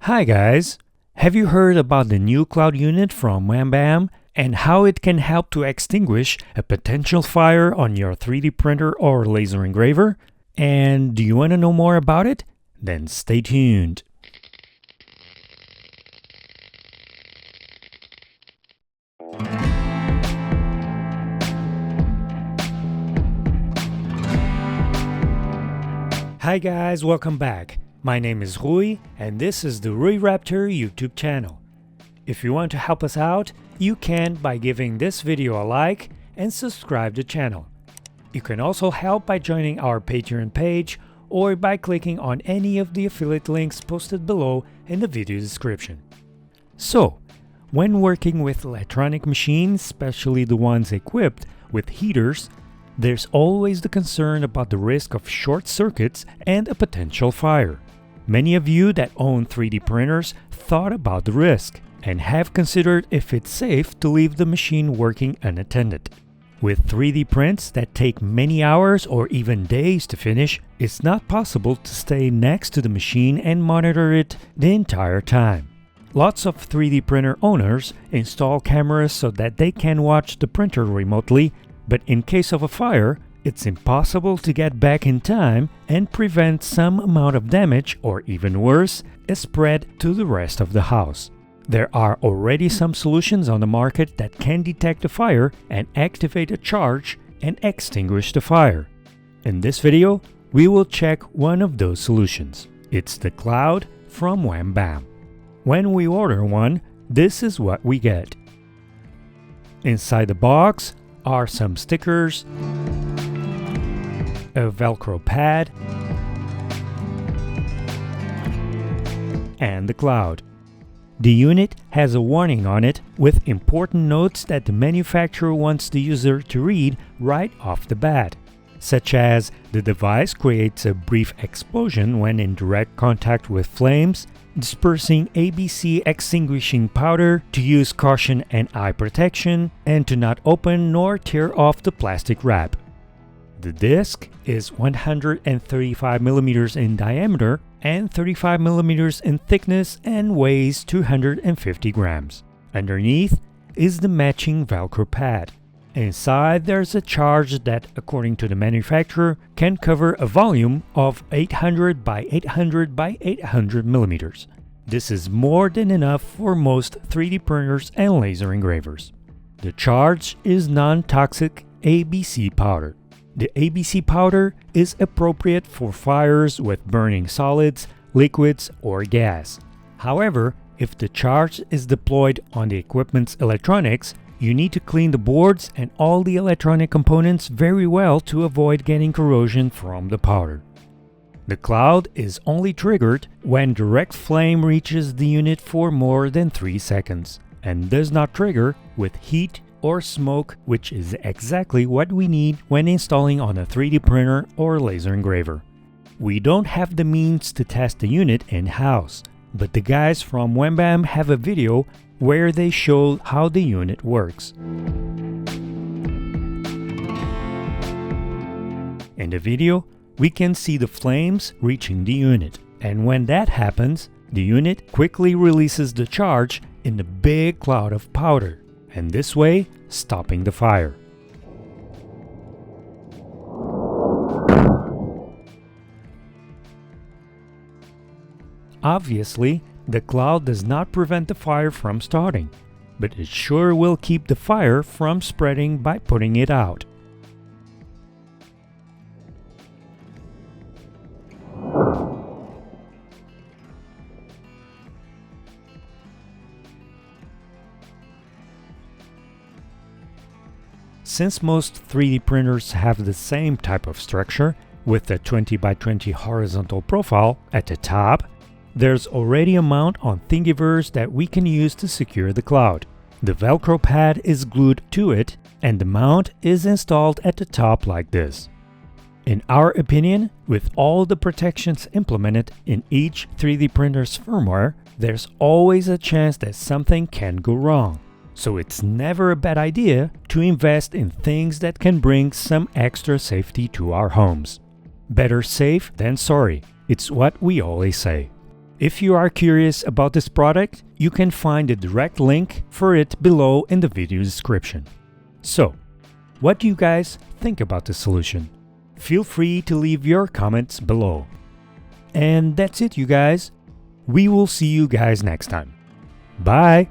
Hi guys! Have you heard about the new cloud unit from WHAM BAM and how it can help to extinguish a potential fire on your 3D printer or laser engraver? And do you want to know more about it? Then stay tuned! Hi guys, welcome back. My name is Rui and this is the Rui Raptor YouTube channel. If you want to help us out, you can by giving this video a like and subscribe the channel. You can also help by joining our Patreon page or by clicking on any of the affiliate links posted below in the video description. So, when working with electronic machines, especially the ones equipped with heaters, there's always the concern about the risk of short circuits and a potential fire. Many of you that own 3D printers thought about the risk and have considered if it's safe to leave the machine working unattended. With 3D prints that take many hours or even days to finish, it's not possible to stay next to the machine and monitor it the entire time. Lots of 3D printer owners install cameras so that they can watch the printer remotely, but in case of a fire, it's impossible to get back in time and prevent some amount of damage, or even worse, a spread to the rest of the house. There are already some solutions on the market that can detect a fire and activate a charge and extinguish the fire. In this video, we will check one of those solutions. It's the Cloud from WHAM BAM. When we order one, this is what we get. Inside the box are some stickers, a Velcro pad, and the cloud. The unit has a warning on it with important notes that the manufacturer wants the user to read right off the bat, such as the device creates a brief explosion when in direct contact with flames, dispersing ABC extinguishing powder, to use caution and eye protection, and to not open nor tear off the plastic wrap. The disc is 135 mm in diameter and 35 mm in thickness and weighs 250 grams. Underneath is the matching Velcro pad. Inside there's a charge that, according to the manufacturer, can cover a volume of 800 by 800 by 800 mm. This is more than enough for most 3D printers and laser engravers. The charge is non-toxic ABC powder. The ABC powder is appropriate for fires with burning solids, liquids, or gas. However, if the charge is deployed on the equipment's electronics, you need to clean the boards and all the electronic components very well to avoid getting corrosion from the powder. The cloud is only triggered when direct flame reaches the unit for more than 3 seconds and does not trigger with heat or smoke, which is exactly what we need when installing on a 3D printer or laser engraver. We don't have the means to test the unit in-house, but the guys from WHAM BAM have a video where they show how the unit works. In the video, we can see the flames reaching the unit, and when that happens, the unit quickly releases the charge in a big cloud of powder, and this way stopping the fire. Obviously, the cloud does not prevent the fire from starting, but it sure will keep the fire from spreading by putting it out. Since most 3D printers have the same type of structure, with a 20 by 20 horizontal profile at the top, there's already a mount on Thingiverse that we can use to secure the cloud. The Velcro pad is glued to it, and the mount is installed at the top like this. In our opinion, with all the protections implemented in each 3D printer's firmware, there's always a chance that something can go wrong. So it's never a bad idea to invest in things that can bring some extra safety to our homes. Better safe than sorry, it's what we always say. If you are curious about this product, you can find a direct link for it below in the video description. So, what do you guys think about the solution? Feel free to leave your comments below. And that's it, you guys. We will see you guys next time. Bye!